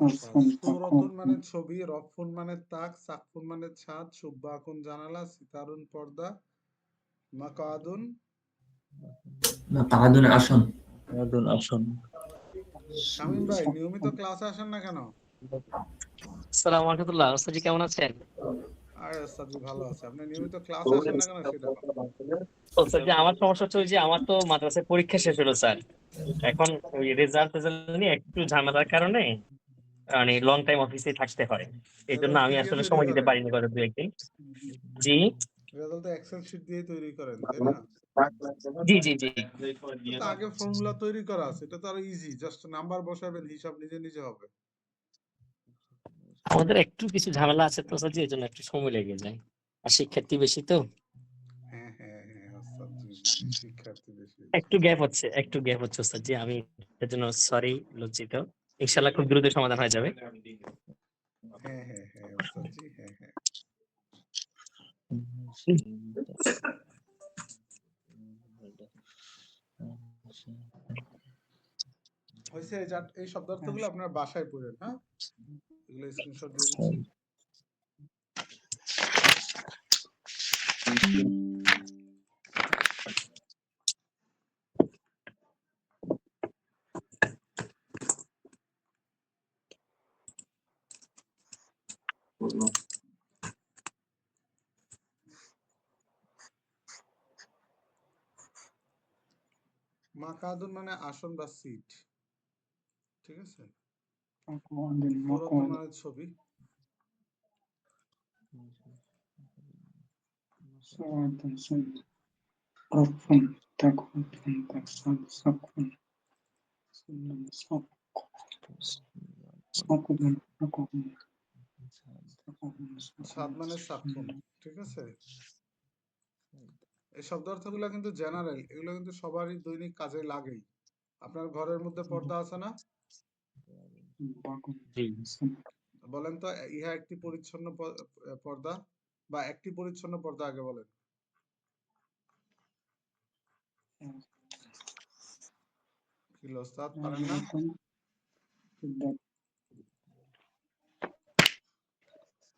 আচ্ছা, রফুন সূরাতুন মানে তাকুন ছবি, রফুন মানে তাক, সাকফুন মানে ছাদ, সুব্বাকুন জানালা, সিতারুন পর্দা, মাকাদুন মাকাদুন আসন। মাকাদুন আসন। শামীম ভাই নিয়মিত ক্লাসে আসেন না কেন? আসসালামু আলাইকুম ওস্তাদ জি, কেমন আছেন? আরে ওস্তাদ জি ভালো আছে, আপনি নিয়মিত ক্লাসে আসেন না কেন সেটা বলেন। ওস্তাদ জি, আমার সমস্যা হচ্ছে ওই যে আমার তো মাদ্রাসায় পরীক্ষা শেষ হলো স্যার। এখন ওই রেজাল্ট নিয়ে একটু ঝামেলার কারণে মানে লং টাইম অফিসে থাকতে হয়। এই জন্য রেজাল্ট কি আমি দিয়ে আসলে তৈরি সময় দিতে করেন? পারিনি গত 2-1 দিন। জি রেজাল্ট তো এক্সেল শিট দিয়ে তৈরি করেন তাই না? জি জি জি। তো আগে ফর্মুলা তৈরি করা আছে, এটা তো আরো ইজি, জাস্ট নাম্বার বসাবেন, হিসাব নিজে নিজে হবে। আমাদের একটু কিছু ঝামেলা আছে তো স্যার জি, এই জন্য একটু সময় লেগে যায়। আর শিক্ষার্থী বেশি তো হ্যাঁ হ্যাঁ হ্যাঁ ওস্তাদ জি, শিক্ষার্থী বেশি। একটু গ্যাপ হচ্ছে ওস্তাদ জি, আমি এর জন্য সরি, লজ্জিত। ইনশাআল্লাহ খুব দ্রুত সমাধান হয়ে যাবে। হ্যাঁ হ্যাঁ হ্যাঁ ওস্তাদ জি, হ্যাঁ হ্যাঁ। হয়েছে, এই শব্দার্থগুলো আপনার বাসায় পড়েন, হ্যাঁ এগুলো স্ক্রিনশট দিয়ে দিচ্ছি। মাকাদুন মানে আসন বা সিট, ঠিক আছে। সূরাতুন মানে ছবি, রফুন তাকুন সাকুন সাকুন তাকুন ছাদ মানে সাকুন, ঠিক আছে। এই শব্দার্থগুলো কিন্তু জেনারেল, এগুলো কিন্তু সবারই দৈনিক কাজে লাগেই। আপনার ঘরের মধ্যে পর্দা আছে না? জি বলেন তো, ইহা একটি পরিচ্ছন্ন পর্দা, বা একটি পরিচ্ছন্ন পর্দা আগে বলেন। কি ওস্তাদ পারেন না?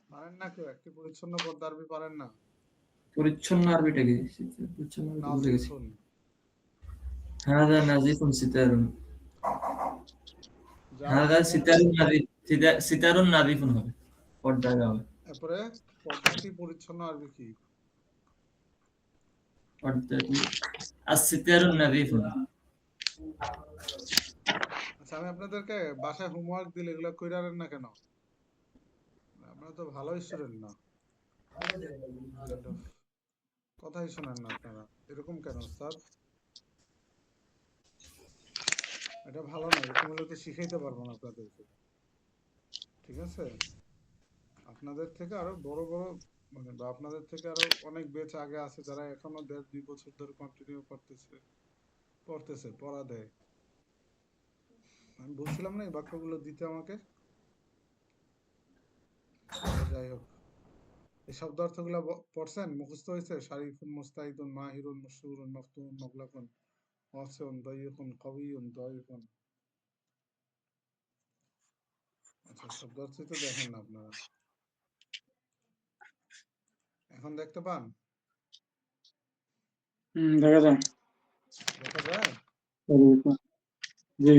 পারেন না কেউ? একটি পরিচ্ছন্ন পর্দা আরবি পারেন না? পরিচ্ছন্ন আরবিটা কি? পরিচ্ছন্ন আরবিটা ভুলে গেছি। নাজিফুন। হাদা নাজিফুন সিতারুন। হাদা সিতারুন নাজিফ, সিতারুন নাজিফুন হবে, পর্দা হবে। এরপরে পর্দাটি পরিচ্ছন্ন আরবি কি? পর্দাটি আস-সিতারুন নাজিফুন। আচ্ছা, আমি আপনাদেরকে বাসায় হোমওয়ার্ক দিলে এগুলো কইরারেন না কেন? আপনারা তো ভালো স্টুডেন্ট না, কাইন্ড অফ কথাই শোনেন না আপনারা, এরকম কেন ওস্তাদ? এটা ভালো না, এরকম হলে তো শিখাইতে পারবো না আপনাদেরকে, ঠিক আছে। আপনাদের থেকে আরো বড় বড় মানে, বা আপনাদের থেকে আরো অনেক বেচ আগে আছে যারা এখনো 1.5-2 বছর ধরে কন্টিনিউ করতেছে, পড়া দেয়। আমি বলছিলাম না এই বাক্যগুলো দিতে আমাকে। আচ্ছা, যাই হোক, এই শব্দ অর্থগুলো পড়ছেন, মুখস্থ হয়েছে? শারিফুন, মুস্তাহিদুন, মাহিরুন, মশহুরুন, মফতুন, মুগলাকুন, ওয়াসিউন, দায়িকুন, কবিয়ুন, দায়িফুন। আচ্ছা, শব্দ অর্থ তো দেখেন না আপনারা, এখন দেখতে পান? দেখা যায়। দেখা যায়? জি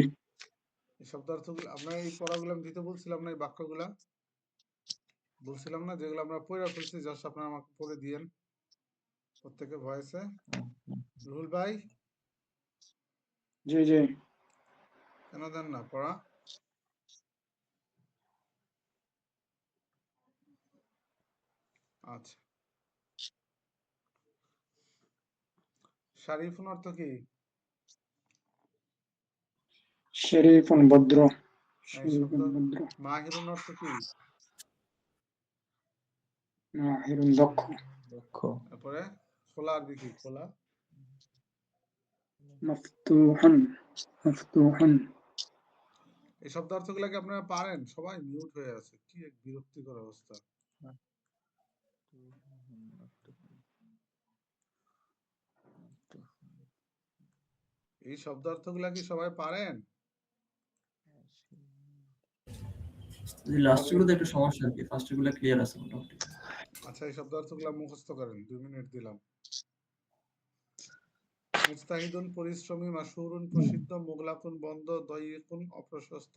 এই শব্দার্থগুলো আপনার, এই পড়াগুলো আমি দিতে বলছিলাম না, এই বাক্যগুলা বলছিলাম না, যেগুলো আমরা পড়ে ফেলছি, জাস্ট আপনারা আমাকে পড়ে দিয়েন প্রত্যেকে ভয়েসে। রুহুল ভাই জি জি কেন দেন না পড়া? আচ্ছা, শারিফুন অর্থ কি? শরীফুন ভদ্র এই শব্দ। ভদ্র মাহিরুন অর্থ কি? মাহিরুন দক্ষ দক্ষ। তারপরে খোলা আরবি কি? খোলা। মফতুহুন মফতুহুন এই শব্দ অর্থগুলো কি আপনারা পারেন? সবাই মিউট হয়ে আছে, কি এক বিরক্তিকর অবস্থা। এই শব্দ অর্থগুলা কি সবাই পারেন? লাস্ট গুলোতে একটু সমস্যা আর কি, ফার্স্ট গুলো ক্লিয়ার আছে মোটামুটি। আচ্ছা, এই শব্দার্থগুলো মুখস্থ করেন, 2 মিনিট দিলাম। মুস্তাহিদুন পরিশ্রমী, মাশহুরুন প্রসিদ্ধ, মুগলাকুন বন্ধ, দয়ীকুন অপ্রশস্ত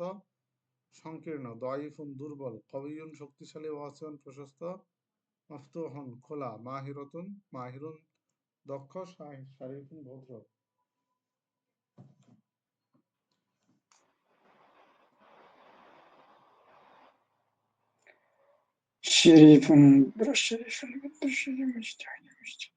সংকীর্ণ, দয়ীফুন দুর্বল, কবিয়ুন শক্তিশালী, ওয়াসিউন প্রশস্ত, মফতুহুন খোলা, মাহিরুন দক্ষ, শারীফুন ভদ্র। شريف بدر الشريف بدر الشريف مجتهد مجتهد.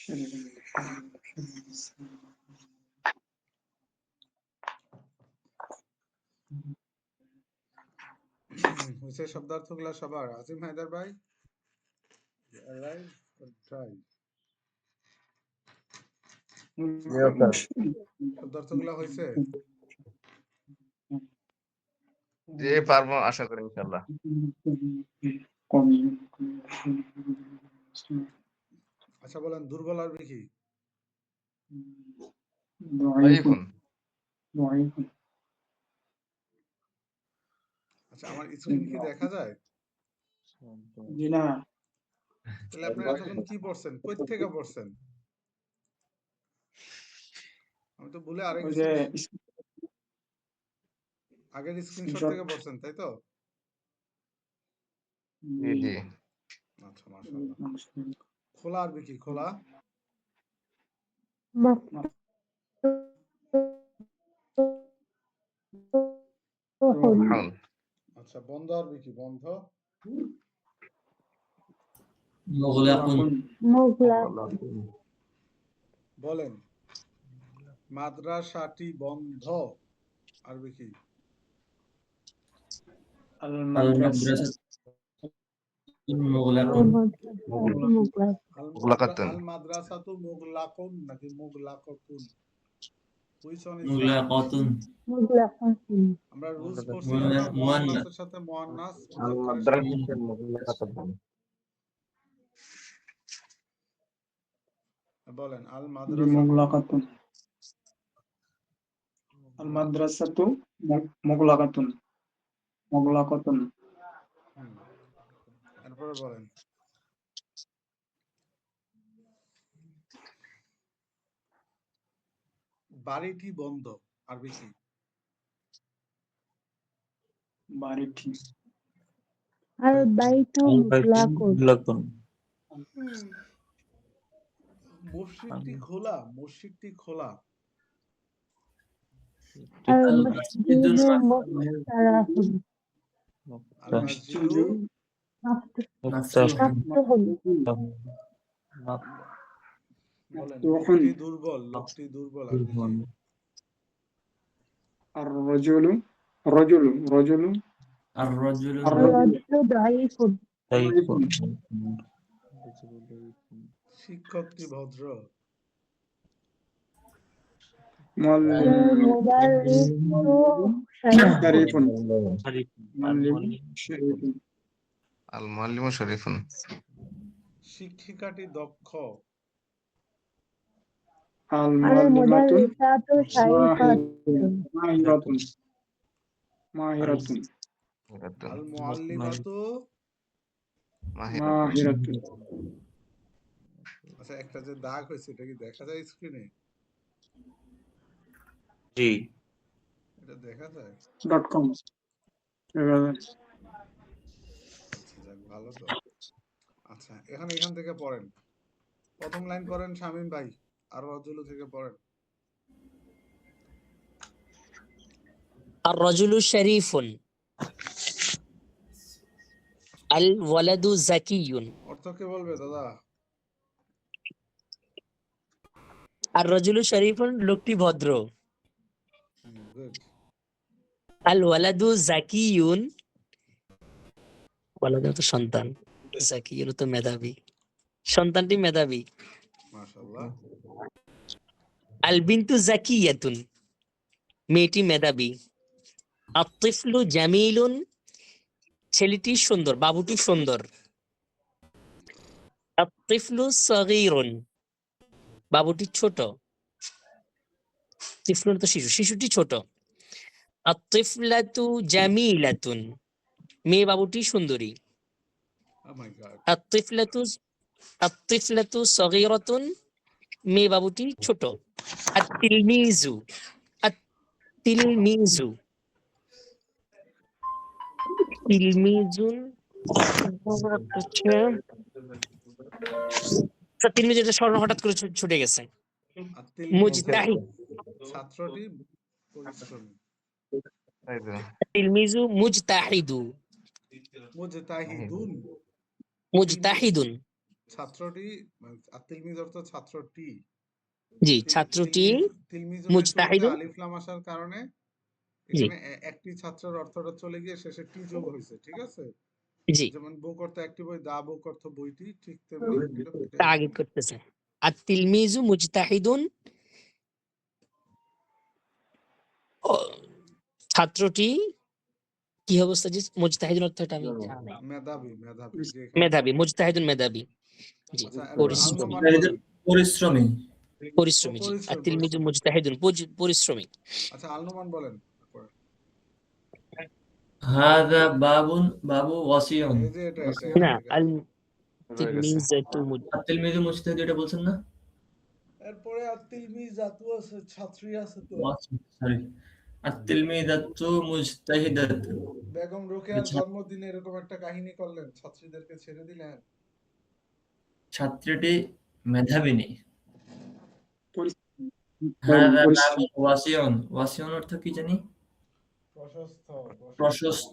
شريف হয়েছে শব্দার্থগুলো সবার? আজিম হায়দার ভাই, arrive or drive? শব্দার্থগুলো হয়েছে? জি পারবো আশা করি ইনশাআল্লাহ। আচ্ছা বলেন, দুর্বল আরবি কি? ضعيف আইফোন ضعيف. আচ্ছা, আমার স্ক্রিন কি দেখা যায়? জি না, তাহলে আপনারা এতক্ষণ কি পড়ছেন? কই থেকে পড়ছেন? আমি তো ভুলে আরেক ওই যে আগের স্ক্রিনশট স্ক্রিনশট। থেকে পড়ছেন, তাই তো? জি জি আচ্ছা, মাশাআল্লাহ। খোলা আরবি কি? খোলা? হাউল আচ্ছা, বন্ধ আরবি কি? বন্ধ? মুগলাকুন। বলেন, মাদ্রাসাটি বন্ধ আরবি কি? আল المدرسة মাদ্রাসাতুন মুগলাকুন। মুগলাকাতুন আল মাদ্রাসাতু মুগলাকুন নাকি মুগলাকাতুন? Which one is right? মুগলাকাতুন। আমরা রুলস পড়ছি না, মুয়ান্নাস। মুয়ান্নাসের সাথে মুয়ান্নাস আল মুযাক্কারের সাথে মাদ্রাসাতুল মুগলাকাতুন বলেন, আল دي মাদ্রাসাতু مغلقة. المدرسة مغلقة مغلقة. হুম, এরপরে বলেন, বাড়িটি বন্ধ আরবি কি? বাড়িটি البيت مغلق. মুগলাকুন। মসজিদটি খোলা, মসজিদটি খোলা। আল المسجد মাসজিদুল مفترح. আল মসজিদু মাফতুহ। مفتوح. বলেন, مفتوح. লোকটি দুর্বল, লোকটি দুর্বল আরবি কি? الرجل رجل رجل আর রাজুলু الرجل ضعيف. শিক্ষকটি ভদ্র। معلم المدرس شريف. شريف. معلم شريف. আল মুআল্লিমু শরীফুন শিক্ষিকাটি দক্ষ। المعلمة المدرسة شريفة. ماهرة ماهرة আল মুআল্লিমাতু মাহিরাতুন ماهرة. আচ্ছা, একটা যে দাগ হয়েছে এটা কি দেখা যায় স্ক্রিনে? জি এটা দেখা যায়? .com. আচ্ছা, যাক, ভালো তো। আচ্ছা, এখান থেকে পড়েন। প্রথম লাইন পড়েন শামীম ভাই, আর রজুলু থেকে পড়েন। الرجل شريف الولد زكي অর্থ কে বলবে দাদা? الرجل شريف লোকটি ভদ্র গুড। الولد زكي ওয়ালাদ তো সন্তান, জাকি তো মেধাবী, সন্তানটি মেধাবী। মাশাআল্লাহ। আল বিনতু জাকিয়াতুন মেয়েটি মেধাবী। আত-তিফলু জামিলুন ছেলেটি সুন্দর, বাবুটি সুন্দর। আত-তিফলু সগীরুন বাবুটি ছোট। তিফলুন তো শিশু, শিশুটি ছোট। আত-তিফলাতু জামিলাতুন মেয়ে বাবুটি সুন্দরী। ও মাই গড। আত-তিফলাতু সগীরাতুন মেয়ে বাবুটি ছোট। আত-তিলমিজু তিলমিজু তিলমিজুন তিলমিজু এটা স্মরণ হঠাৎ করে ছুটে গেছে। আর তিলমিজ মুজতাহিদ ছাত্রটি পরিশ্রমী। তাই তো। তিলমিজু মুজতাহিদু মুজতাহিদুন। মুজতাহিদুন ছাত্রটি আর তিলমিজ অর্থ ছাত্রটি। জি ছাত্রটি তিলমিজুনের শুরুতে মুজতাহিদুন আলিফ লাম আসার কারণে জি এখানে একটি ছাত্রের অর্থটা চলে গিয়ে শেষে টি যোগ হয়েছে, ঠিক আছে? জি যেমন বুক অর্থ একটি বই, দা বুক অর্থ বইটি, ঠিক তেমনি এটা তাগিদ করতেছে। আর তিলমিজু মুজতাহিদুন ছাত্রটি কি অবস্থা, জি মুজতাহিদুন অর্থটা আমি জানি না। মেধাবী, মেধাবী যে মেধাবী, মুজতাহিদুন মেধাবী, জি আচ্ছা, এরপর পরিশ্রমী, আলনোমান বলেন। পরিশ্রমী। পরিশ্রমী জি। আর তিলমিজু মুজতাহিদুন পরিশ্রমী। আচ্ছা, আলনোমান বলেন। হাদা বাবুন বাবু ওয়াসিয়ন। এই যে এটা না আল রয়ে গেছে। তিলমিজাতু তিলমিজু মুজতাহিদ এটা বলছেন না? এরপরে আর তিলমিজ জাতু আছে, ছাত্রী আছে তো। সরি, আত-তিলমিজাতু মুজতাহিদাতুন। বেগম রোকেয়ার জন্মদিনে এরকম একটা কাহিনী করলেন, ছাত্রীদেরকে ছেড়ে দিলেন। ছাত্রীটি মেধাবিনী। পরিশ্রম, হাদা পরিশ্রম। বাবুন ওয়াসিয়ন। ওয়াসিয়ন অর্থ কি জানি? প্রশস্ত, প্রশস্ত।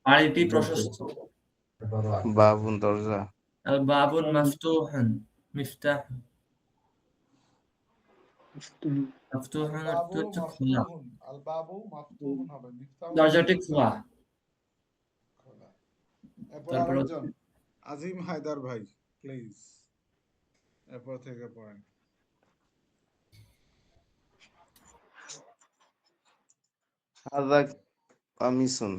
বাড়িটি প্রশস্ত। বাবুন দরজা। আল বাবুন মাফতুহুন মিফতাহ। মাফতুহুন অর্থ বাবু হচ্ছে খোলা। মাফতুহুন, আল বাবু মাফতুহুন হবে, মিফতাহু দরজাটি খোলা। খোলা। এরপর তারপর আরেকজন আজিম হায়দার ভাই, প্লিজ এরপর থেকে পড়েন। হাদা কামিসুন।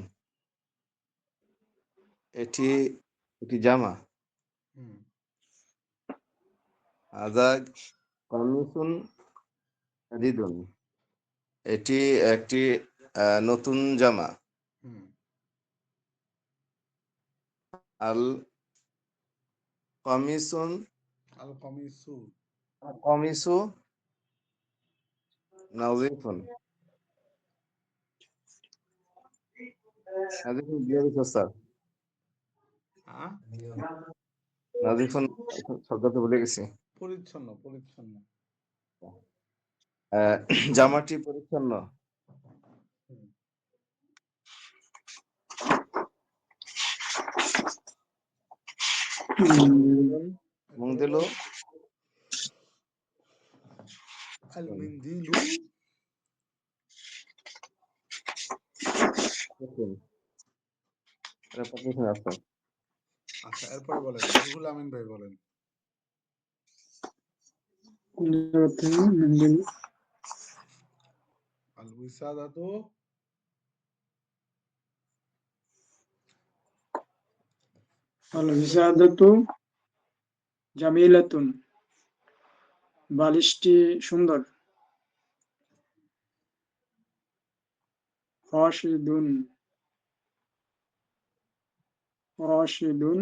এটি একটি জামা। হুম। হাদা কামিসুন জাদিদুন। এটি একটি নতুন জামা। হুম। আল কামিসুন আল কমিসু। কমিসু নাজিফুন। নাজিফুন দিয়ে দিছো স্যার। হ্যাঁ, নাজিফুন শব্দটা ভুলে গেছি। পরিচ্ছন্ন, পরিচ্ছন্ন। জামাটি পরিচ্ছন্ন। হুম। মুংদিলু আল মিন্দিলু। আচ্ছা, এরপরে বলেন রুহুল আমিন ভাই বলেন। আল উইসাদাতু আল বিসাদাতু জামিলাতুন বালিশটি সুন্দর। রাশিদুন রাশিদুন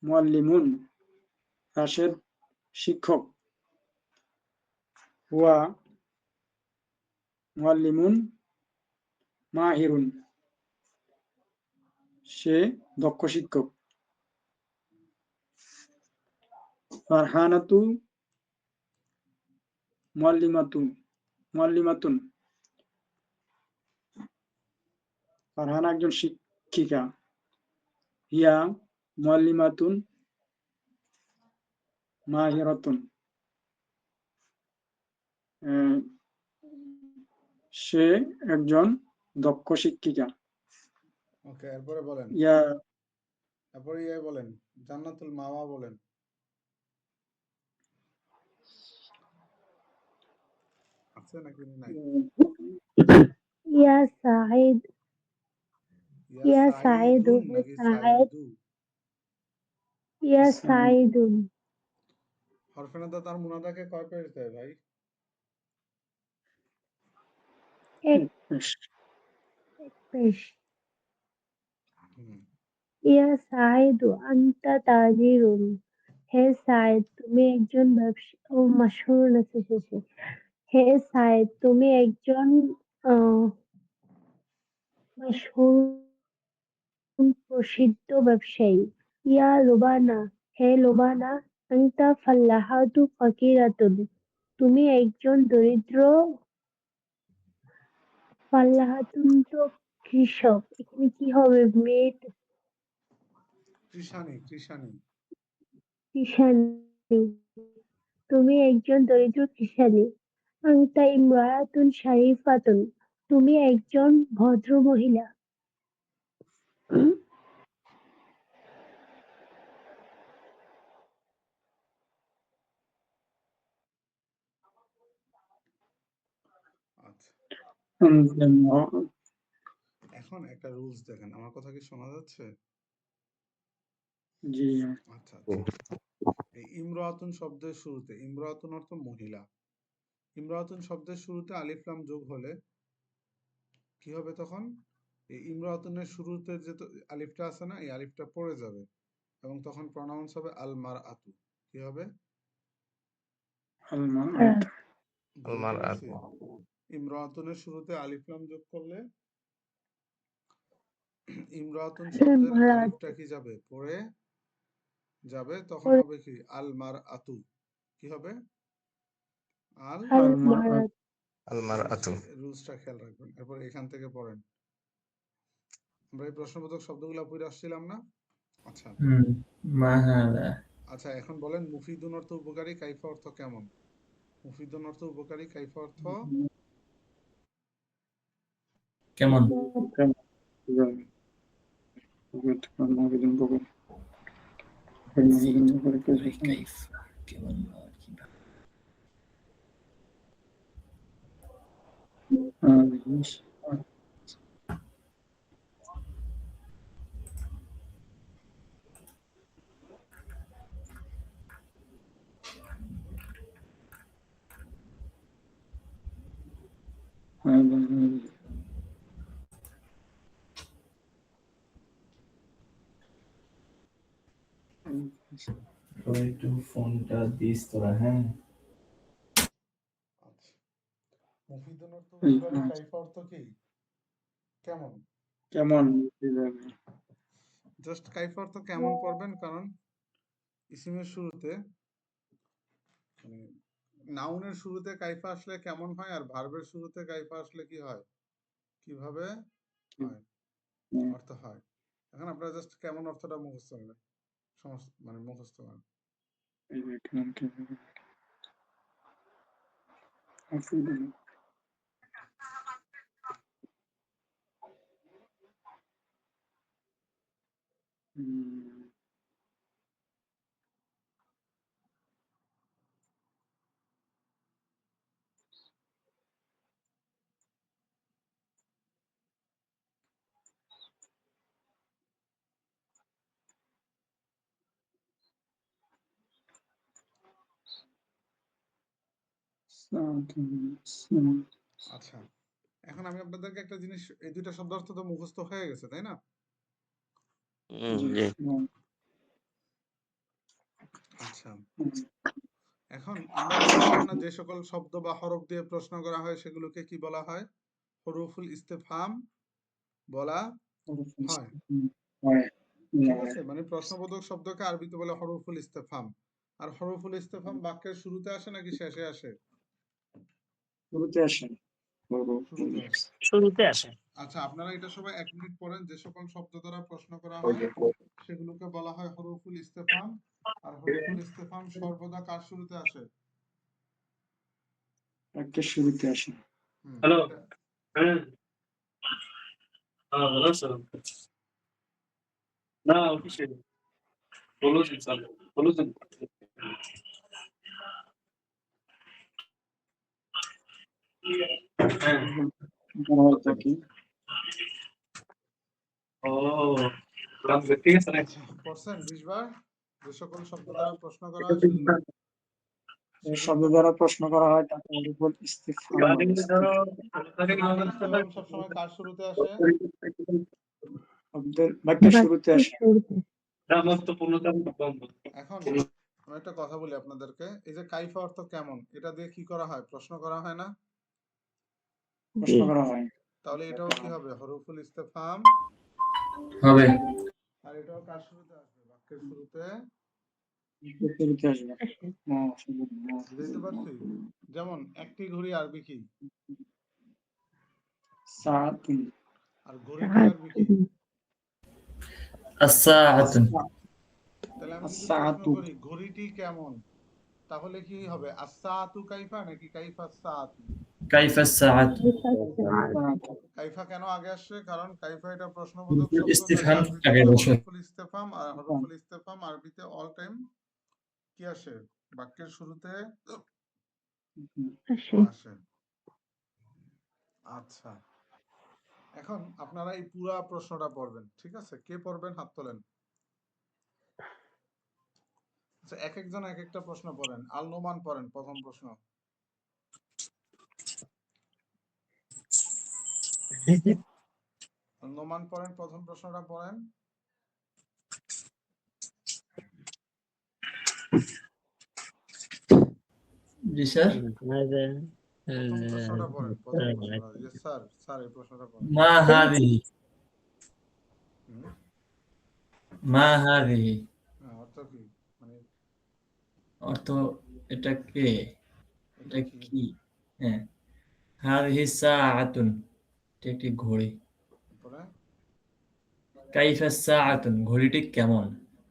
মুআল্লিমুন রাশেদ শিক্ষক। হুয়া মুআল্লিমুন মাহিরুন সে দক্ষ শিক্ষক। ফারহানাতু মুআল্লিমাতুন। ফারহানা একজন শিক্ষিকা। হিয়া মুআল্লিমাতুন মাহিরাতুন। আহ, সে একজন দক্ষ শিক্ষিকা। ওকে, এরপরে বলেন, ইয়া এরপরে বলেন, জান্নাতুল মাওয়া বলেন। আছে নাকি নাই? ইয়া সাঈদ, ইয়া সাঈদু, সাঈদুন হে নাকি সাঈদ, সাঈদু? ইয়া সাঈদুন। হরফে নাদা তার মুনাদাকে কয় পেশ দেয় ভাই? এক পেশ। হুম, ইয়া সাঈদু আনতা তাজিরুন, হে সাঈদ তুমি একজন ব্যবসায়ী। ও মাশহুর আছে শেষে। হে সাঈদ তুমি একজন মাশহুর প্রসিদ্ধ ব্যবসায়ী। ইয়া লুবানা, হে লুবানা, আনতা ফাল্লাহাতু ফাকিরাতুন তুমি একজন দরিদ্র। ফাল্লাহাতুন তো কৃষক, এখানে কি হবে? মেট কৃষানি, কৃষানি। কৃষানি, তুমি একজন দরিদ্র কৃষানি। আনতা ইমরাতুন শারিফাতুন তুমি একজন ভদ্র মহিলা। আচ্ছা, জি। এখন একটা রুলস দেখেন, আমার কথা কি শোনা যাচ্ছে? আচ্ছা আচ্ছা, এই ইমরাতুন শব্দের শুরুতে, ইমরাতুন অর্থ মহিলা, ইমরাতুন শব্দের শুরুতে আলিফ লাম যোগ হলে কি হবে তখন? এই ইমরাতুনের শুরুতে যে আলিফটা আছে না, এই আলিফটা পড়ে যাবে এবং তখন প্রনাউন্স হবে আল মারআতু। কি হবে? বুঝতে পারছি? ইমরাতুনের শুরুতে আলিফ লাম যোগ করলে ইমরাতুন শব্দের আলিফটা কি যাবে? পড়ে যাবে, তখন হবে কি? আল মারআতু। কি হবে? আল আলমারআতু। রুলসটা খেয়াল রাখবেন। এরপর এখান থেকে পড়েন। আমরা এই প্রশ্নবোধক শব্দগুলো পড়ে আসছিলাম না? আচ্ছা মাহাদা আচ্ছা, এখন বলেন মুফিদুন অর্থ উপকারী, কাইফা অর্থ কেমন? মুফিদুন অর্থ উপকারী, কাইফা অর্থ কেমন? কাইফ কেমন আর কি? একটু ফোনটা দিস তোরা, হ্যাঁ? আচ্ছা, মুফিদুন অর্থ উপকারী, কাইফা অর্থ কি? কেমন? কেমন? জাস্ট কাইফা অর্থ কেমন পড়বেন, কারণ ইসিমের শুরুতে মানে নাউনের শুরুতে কাইফা আসলে কেমন হয়, আর ভার্বের শুরুতে কাইফা আসলে কি হয়, কিভাবে হয়, অর্থ হয়। এখন আপনারা জাস্ট কেমন অর্থটা মুখস্থ করবেন, মানে মুখস্থ করেন। আচ্ছা, এখন আমি আপনাদেরকে একটা জিনিস, এই দুইটা শব্দার্থ তো মুখস্থ হয়ে গেছে, তাই না? আচ্ছা, এখন আমরা বলছিলাম না যে সকল শব্দ বা হরফ দিয়ে প্রশ্ন করা হয় সেগুলোকে কি বলা হয়? হরফুল ইস্তেফহাম বলা হয়। ঠিক আছে, মানে প্রশ্নবোধক শব্দকে আরবিতে বলে হরফুল ইস্তেফহাম। আর হরফুল ইস্তেফাম বাক্যের শুরুতে আসে নাকি শেষে আসে? শুরুতে আসেন। শুরুতে আসে। শুরুতে আসে। আচ্ছা, আপনারা এটা সবাই 1 মিনিট পড়েন। যে সকল শব্দ দ্বারা প্রশ্ন করা হয় সেগুলোকে বলা হয় হরফুল ইস্তেফাম। আর হরফুল ইস্তেফাম সর্বদা কার শুরুতে আসে? বাক্যের শুরুতে আসেন। হ্যালো। এটা হ্যাঁ, ভালো আছো? না, অফিসে বলেছেন স্যার, বলেছেন। হ্যাঁ। বলা হয় তাকে ও, ঠিক আছে না? আচ্ছা, পড়ছেন 20 বার? যে সকল শব্দ দ্বারা প্রশ্ন করা হয় সেগুলো যে শব্দ দ্বারা প্রশ্ন করা হয় তাকে হরফুল ইস্তিফহাম বলে। হরফুল ইস্তেফাম সবসময় কার শুরুতে আসে? বাক্যের শুরুতে বাক্যের আসে। শুরুতে। এখন আমি একটা কথা বলি আপনাদেরকে। এই যে কাইফা অর্থ কেমন, এটা দিয়ে কি করা হয়? প্রশ্ন করা হয় না? প্রশ্ন করা হয়। তাহলে এটাও কি হবে? হরফুল ইস্তেফাম। হবে। আর এটাও কার শুরুতে আসবে? বাক্যের শুরুতে। বাক্যের শুরুতে আসবে। বুঝতে পারছি? যেমন একটি ঘড়ি আরবি কি? সাআতুন। আর ঘড়িটি আরবি কি? আস-সাআতুন। তাহলে আমি যদি প্রশ্ন আস-সাআতু। করি ঘড়িটি কেমন, তাহলে কি হবে? আস-সাআতু কাইফা নাকি কাইফা আস-সাআতু? কাইফা আস-সাআতু। কাইফা কেন আগে আসছে? কারণ কাইফা এটা প্রশ্নবোধক শব্দ, যেটা ইস্তিফহাম আরবিতে আগে হয় বসে। হরফুল ইস্তেফাম। আর হরফুল ইস্তেফাম আরবিতে অল টাইম কি আসে? বাক্যের শুরুতে আসে। আসে। আচ্ছা, এখন আপনারা এই পুরা প্রশ্নটা পড়বেন, ঠিক আছে? কে পড়বেন? হাত তোলেন। আচ্ছা, এক একজন এক একটা প্রশ্ন পড়েন। আল নোমান পড়েন প্রথম প্রশ্ন। আল নোমান পড়েন, প্রথম প্রশ্নটা পড়েন। জি স্যার। প্রথম প্রশ্নটা পড়েন, প্রথম প্রশ্নটা। ইয়েস স্যার, স্যার এই প্রশ্নটা পড়েন। মা হাদিহি। হুম, মা হাদিহি। অর্থ কি? মানে অর্থ এটা কে? এটা এটা কি? কি? হ্যাঁ। হাদিহি সাআতুন। এটা একটি ঘড়ি। পরে কাইফা সাআতুন, ঘড়িটি কেমন?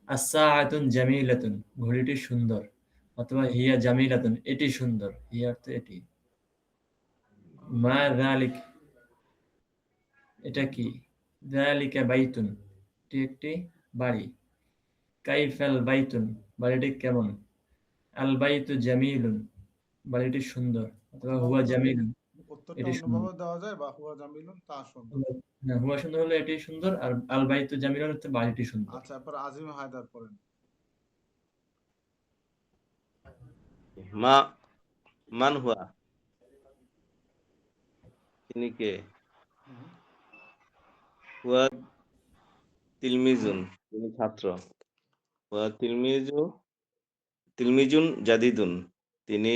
আস-সাআতুন জামিলাতুন, ঘড়িটি সুন্দর। অথবা হিয়া জামিলাতুন, এটি সুন্দর। হিয়া অর্থ এটি। মা যালিক, এটা কি? যালিকা বাইতুন, এটি একটি বাড়ি। কাইফাল বাইতুন, বাড়িটি কেমন? আল বাইতু জামিলুন, বাড়িটি সুন্দর। অথবা অথবা হুয়া জামিলুন, উত্তরটা এটি সুন্দর। অন্যভাবে দেওয়া যায়, বা হুয়া জামিলুন, তা সুন্দর। হ্যাঁ, হুয়া সুন্দর হলে এটি সুন্দর, আর আল বাইতু জামিলুন হচ্ছে বাড়িটি সুন্দর। আচ্ছা, এরপর আজিম হায়দার পড়েন। মা মান হুয়া, তিনি কে? হুম, হুয়া তিলমিজুন, তিনি ছাত্র। হুয়া তিলমিজুন জাদিদুন, তিনি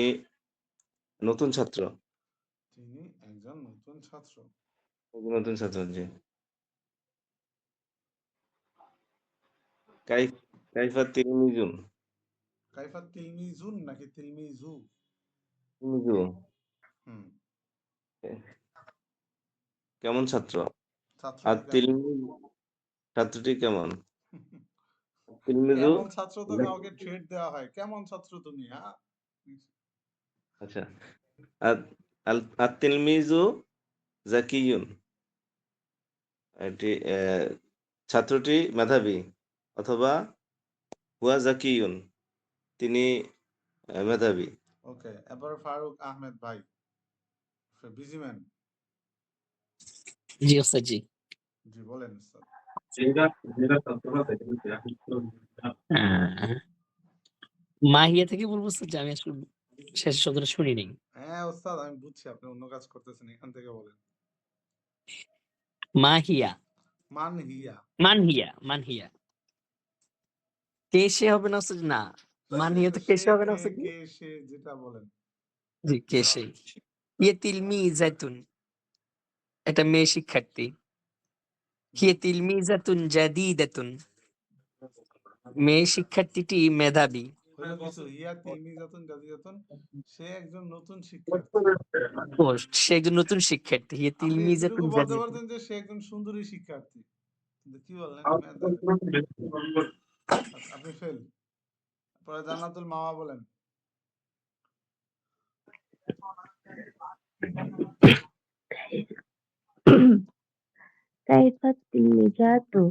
নতুন ছাত্র। তিনি একজন নতুন ছাত্র। নতুন ছাত্র, জি। কাইফা তিলমিজুন, কাইফা তিলমিজুন নাকি তিলমিজু? তিলমিজু, হুম, কেমন ছাত্র? আর ছাত্রটি কেমন? ছাত্রটি কেমন? তিলমিজু, কেমন ছাত্র তো কাউকে ট্রেড দেওয়া হয়। কেমন ছাত্র তুমি? হ্যাঁ, আচ্ছা। আর তিলমিজু জাকিয়ুন, এটি ছাত্রটি মেধাবী। অথবা হুয়া জাকিয়ুন, তিনি মেধাবী। ওকে, এবার ফারুক আহমেদ ভাই, বিজি ম্যান। জি ওস্তাদ জি। জি বলেন স্যার। আহ, মাহিয়া থেকে বলবো স্যার যে আমি আসলে শেষ শব্দটা শুনি নাই। হ্যাঁ ওস্তাদ, আমি বুঝছি আপনি অন্য কাজ করতেছেন, এখান থেকে বলেন। মাহিয়া, মানহিয়া। মানহিয়া কে সে হবে না ওস্তাদ? না, মানহিয়া তো কে সে সে হবে না কে, ওস্তাদ? কে সে, যেটা বলেন। জি কে সে। ইয়ে তিলমিজাতুন, একটা মেয়ে শিক্ষার্থী। হিয়ে তিলমিজাতুন জাদিদাতুন, মেয়ে শিক্ষার্থীটি মেধাবী। হলো কিছু, হিয়া তিলমিজাতুন জাদিদাতুন, সে একজন নতুন শিক্ষার্থী। ও, সে একজন নতুন শিক্ষার্থী। হিয়া আপনি তিলমিজাতুন এতটুকু বলতে জাদিদাতুন। পারতেন যে সে একজন সুন্দরী শিক্ষার্থী, কিন্তু কি বললেন? আচ্ছা, আপনি ফেল। পরে জান্নাতুল মাওয়া বলেন। কাইফাত তিলমিজাতু,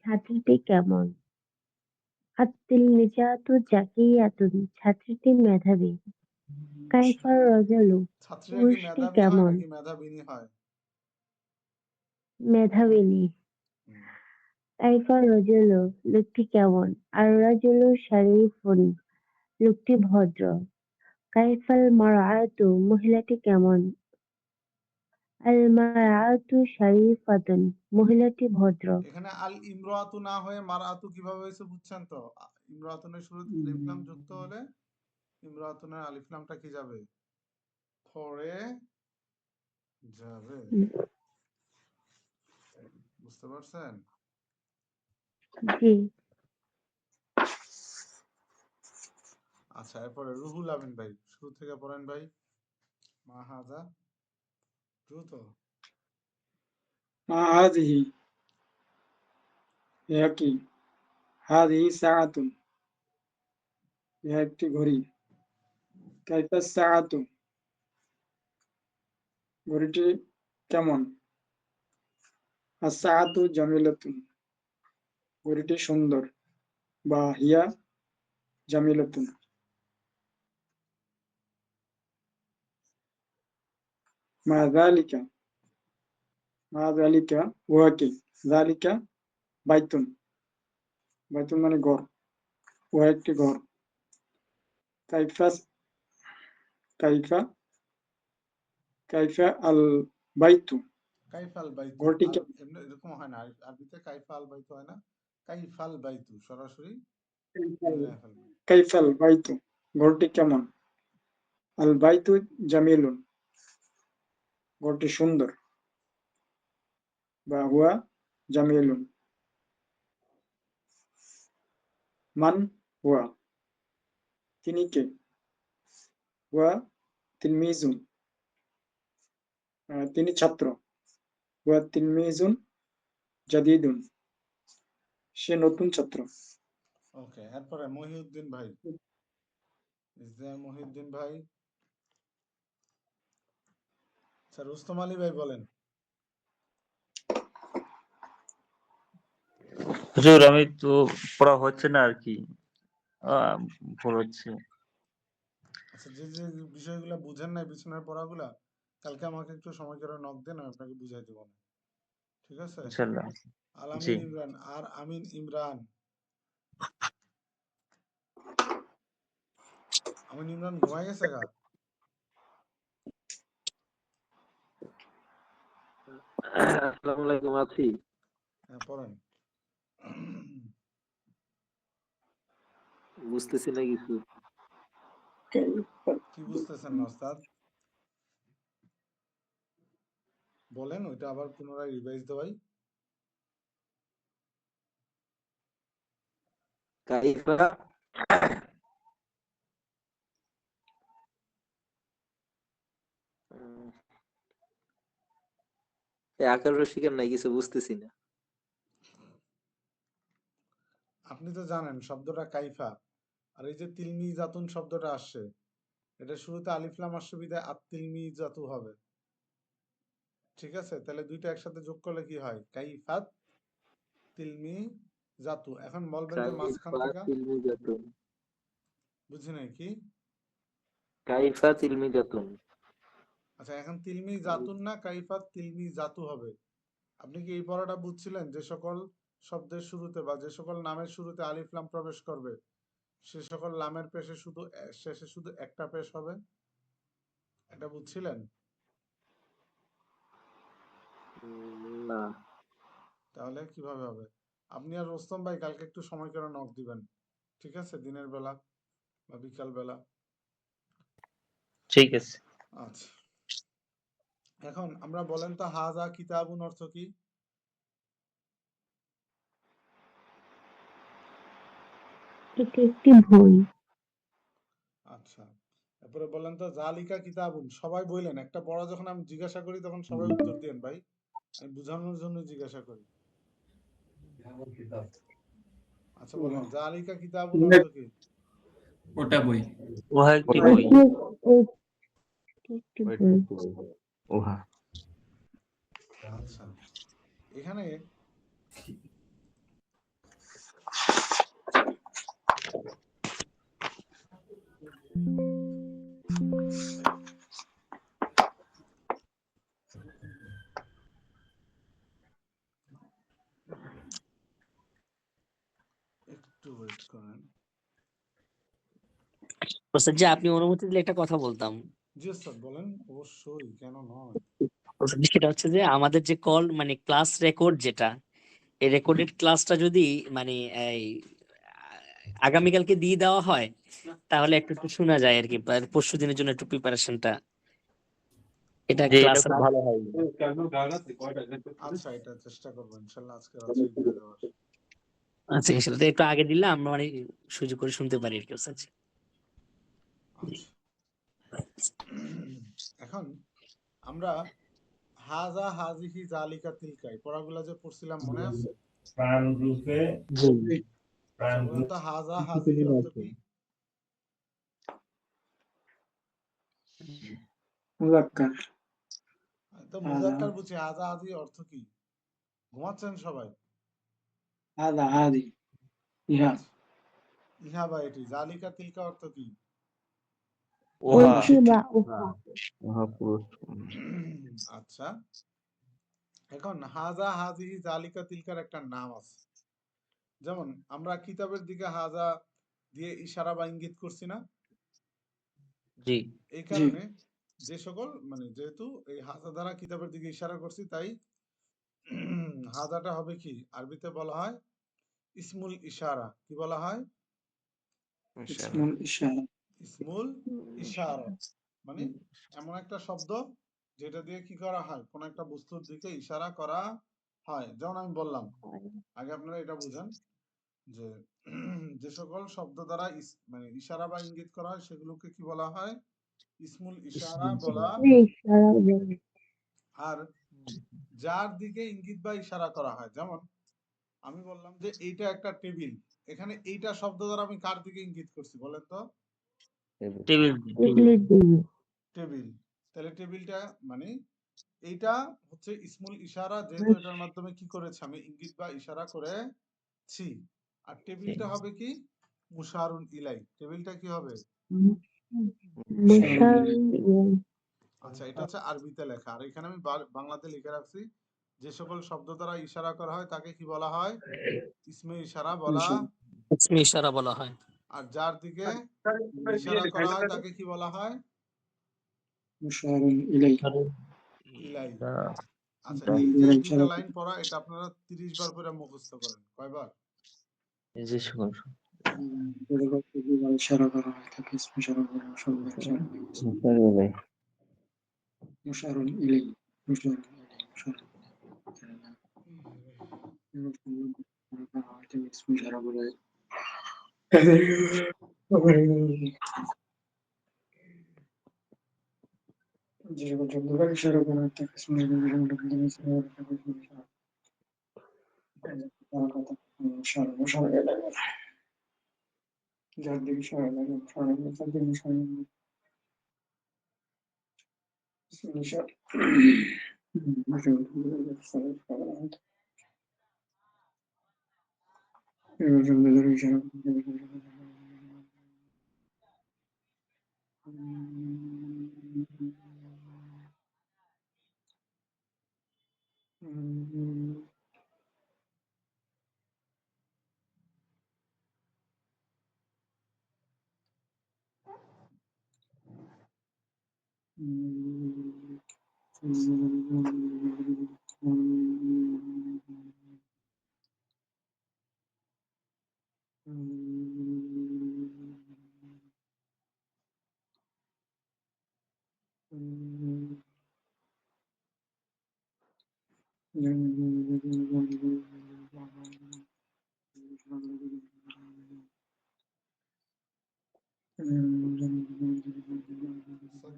ছাত্রীটি কেমন? আত-তিলমিজাতু জাকিয়াতুন, ছাত্রীটি মেধাবী। কাইফার রজুলু, ছাত্রীরা কি পুরুষটি মেধাবী হয় কেমন? নাকি মেধাবিনী হয়? মেধাবিনী। হুম। কাইফার রজুলু, লোকটি কেমন? আর-রাজুলু শারীফুন, লোকটি ভদ্র। কাইফাল মারআতু, মহিলাটি কেমন? আল-মারআতু শারীফাতুন, মহিলাটি ভদ্র। এখানে আল ইমরাতু না হয়ে মারআতু কিভাবে হয়েছে বুঝছেন তো? ইমরাতুনের শুরুতে আলিফ লাম যুক্ত হলে ইমরাতুনের আলিফ লামটা কি যাবে? পড়ে যাবে। বুঝতে পারছেন? জি। আচ্ছা, এরপরে রুহুল আমিন ভাই, শুরু থেকে পড়েন ভাই। মা হাজা, দ্রুত। মা হাযিহি, ইহা কি? হাযিহি সাআতুন, ইহা একটি ঘড়ি। কাইফা সাআতু, ঘড়িটি কেমন? আস-সাআতু জামিলাতুন, ঘড়িটি সুন্দর। বা হিয়া জামিলাতুন। মা যালিকা, মা যালিকা উহা কি? যালিকা বাইতুন, বাইতুন মানে ঘর, উহা একটি ঘর। কাইফা, কাইফা, কাইফা আল বাইতু, কাইফাল বাইতু, ঘরটি আর কেমন? এমনি এরকম হয় না, আরবিতে কাইফা আল বাইতু হয় না, কাইফাল বাইতু, সরাসরি কাইফাল, মিলায় ফেলবেন। কাইফাল বাইতু, ঘরটি কেমন? আল বাইতু জামিলুন, ঘরটি সুন্দর। বা হুয়া জামিলুন। মান হুয়া, তিনি কে? হুয়া তিলমিজুন, তিনি ছাত্র। হুয়া তিলমিজুন জাদিদুন, সে নতুন ছাত্র। ওকে, এরপরে মহিউদ্দিন ভাই, ইজ দেয়ার মহিউদ্দিন ভাই? আচ্ছা, রুস্তম আলী ভাই বলেন। হুজুর আমি তো পড়া হচ্ছে না আর কি, ভুল হচ্ছে। আচ্ছা, যে যে বিষয়গুলো বুঝেন নাই বিছানার পড়াগুলা, কালকে আমাকে একটু সময় করে নক দেন, আমি আপনাকে বুঝাই দেবো না। ঠিক আছে? ইনশাআল্লাহ। আল জি। আমিন ইমরান, আর আমিন ইমরান, আমিন ইমরান ঘুমাই গেছে গা? আসসালামু আলাইকুম, আছি। হ্যাঁ, পড়েন। বুঝতেছি না কিছু। কি বুঝতেছেন না ওস্তাদ? বলেন, ওইটা আবার পুনরায় রিভাইজ দেওয়াই। কাইফা, উম, এই আকার রসিকার নাই, কিছু বুঝতেছি না। আপনি তো জানেন শব্দটা কাইফা, আর এই যে তিলমি জাতুন শব্দটা আসছে, এটা শুরুতে আলিফ লাম আসছে বিধায় তিলমি জাতু হবে। ঠিক আছে? তাহলে দুইটা একসাথে যোগ করলে কি হয়? কাইফাত তিলমি জাতু। এখন বলবেন যে মাঝখান কাইফা থেকে, তিলমিজাতুন, বুঝি নাই কি? কাইফা তিলমিজাতুন। আচ্ছা, এখন তিলমি জাতুন না কাইফাত তিলমি জাতু হবে। আপনি কি এই পড়াটা বুঝছিলেন? যে সকল শব্দের শুরুতে বা যে সকল নামের শুরুতে আলিফ লাম প্রবেশ করবে, সে সকল লামের পেশে শুধু শেষে শুধু একটা পেশ হবে, এটা বুঝছিলেন? না। তাহলে কিভাবে হবে? আপনি আর রোস্তম ভাই কালকে একটু সময় করে নক দিবেন। ঠিক আছে? দিনের বেলা বা বিকাল বেলা। ঠিক আছে। আচ্ছা, এখন আমরা বলেন তো হাজা কিতাবুন অর্থ কি? এটি একটি বই। তারপরে বলেন তো জালিকা কিতাবুন, সবাই বললেন, একটা পড়া যখন আমি জিজ্ঞাসা করি তখন সবাই উত্তর দেন ভাই, আমি বোঝানোর জন্য জিজ্ঞাসা করি। আচ্ছা বলেন, জালিকা কিতাবুন অর্থ কি? ওটা বই। উহা একটি ওটি বই। একটি বই। উহা। আচ্ছা, এখানে একটু ওয়েট করেন। ওস্তাদ জি, আপনি অনুমতি দিলে একটা কথা বলতাম। জি স্যার বলেন, অবশ্যই, কেন নয়। ওস্তাদ জি, সেটা হচ্ছে যে আমাদের যে কল মানে ক্লাস রেকর্ড যেটা, এই রেকর্ডেড ক্লাসটা যদি মানে এই আগামীকালকে দিয়ে দেওয়া হয় তাহলে একটু একটু শোনা যায় আর কি, পরশু দিনের জন্য একটু প্রিপারেশনটা, এটা যে এটা ক্লাসের খুব ভালো হয়। আচ্ছা, এটা চেষ্টা করবো ইনশাল্লাহ আজকে রাত্রে দিয়ে দেওয়ার। আচ্ছা সেটা একটু আগে দিলে আমরা মানে সুযোগ করে শুনতে পারি আর কি ওস্তাদ জি। আচ্ছা, এখন আমরা হাজা হাজিহি জালিকা তিলকা এই পড়াগুলা যে পড়ছিলাম মনে আছে? জি। আচ্ছা বলেন তো হাজা হাজিহি অর্থ কি? মুজাক্কার। তো মুজাক্কার বুঝি, হাজা হাজি অর্থ কি? ঘুমাচ্ছেন সবাই? هذا هذه ইহা আচ্ছা, ইহা বা এটি। জালিকা তিলকা অর্থ কি? উহা। ওটি বা উহা। উহা পুরুষ। আচ্ছা, এখন হাজা হাজিহি জালিকা তিলকার একটা নাম আছে। যেমন আমরা কিতাবের দিকে হাজা দিয়ে ইশারা বা ইঙ্গিত করছি না? জি। এই জি কারণে যে সকল মানে যেহেতু এই হাজা দ্বারা কিতাবের দিকে ইশারা করছি, তাই হাজাটা হবে কি, আরবিতে বলা হয় ইসমুল ইশারা। কি বলা হয়? ইসমুল ইশারা। ইসমুল ইশারা মানে এমন একটা শব্দ যেটা দিয়ে কি করা হয়, কোন একটা বস্তুর দিকে ইশারা করা হয়। যেমন আমি বললাম, আগে আপনারা এটা বুঝেন যে যে সকল শব্দ দ্বারা মানে ইশারা বা ইঙ্গিত করা হয় সেগুলোকে কি বলা হয়? ইসমুল ইশারা বলা। ইশারা বলে। আর যার দিকে ইঙ্গিত বা ইশারা করা হয়, যেমন আমি বললাম যে এইটা একটা টেবিল, এখানে এইটা শব্দ দ্বারা আমি কার দিকে ইঙ্গিত করছি বলেন তো? টেবিল। টেবিলের দিকে। টেবিল। তাহলে টেবিলটা মানে এইটা হচ্ছে ইসমুল ইশারা, যেহেতু এটার মাধ্যমে কি করেছে, আমি ইঙ্গিত বা ইশারা করেছি। আর টেবিলটা হবে কি, মুশারুন ইলাই। টেবিলটা কি হবে? মুশাররুন। আচ্ছা, এটা হচ্ছে আরবিতে লেখা, আর এখানে আমি বাংলাতে লিখে রাখছি, যে সকল শব্দ দ্বারা ইশারা করা হয় তাকে কি বলা হয়? ইসমে ইশারা বলা। ইসমে ইশারা বলা হয়। আর যার দিকে ইশারা করা হয় তাকে কি বলা হয়? মুশারুন ইলাই। ইলাই। আহ, আচ্ছা, বাহ, এই যে যারা দুইটা ইশারা লাইন পড়া, এটা আপনারা 30 বার করে মুখস্থ করেন। কয়বার? এই যে সকল ইশারা করা হয় তাকে ইসমে ইশারা বলা হয়। সব ইশারা বলে। মুশারুন ইলাই। মুশারুন ইলাই। মুশারুন ইলাই। ইসমে ইশারা বলা হয়। যে সকল শব্দ দ্বারা ইশারা করা হয় তাকে ইসমে ইশারা বলা হয়। যার দিকে ইশারা লাগে তার দিকে ইশারা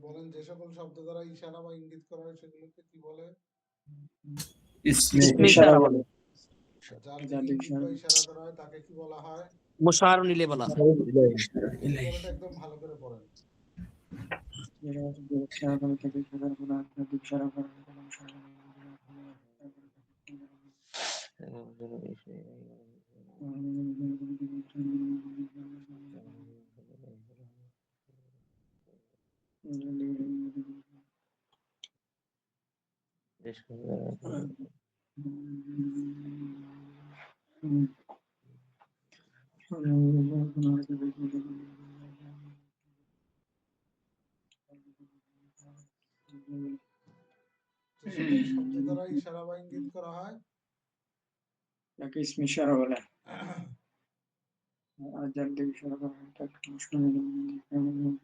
বলেন যে সকল শব্দ দ্বারা ইশারা বা ইঙ্গিত করা হয় সেগুলোকে কি বলে? ইসমে ইসমে ইশারা ইশারা বলে। বলে, যার যার দিকে দিকে ইঙ্গিত বা ইশারা করা হয় তাকে কি বলা হয়? মুশার নিলে বলা হয়। এই পড়াটা একদম ভালো করে পড়েন। যেটা ইশারা করে তাকে ইশারা করা, যার দিকে ইশারা করা হয় তাকে ইশারা করা। যে সকল শব্দ দ্বারা ইশারা বা ইঙ্গিত করা হয় তাকে ইসমে ইশারা বলে। আর যার দিকে ইশারা করা হয় তাকে ইশারা, দিকে ইশারা করা হয়।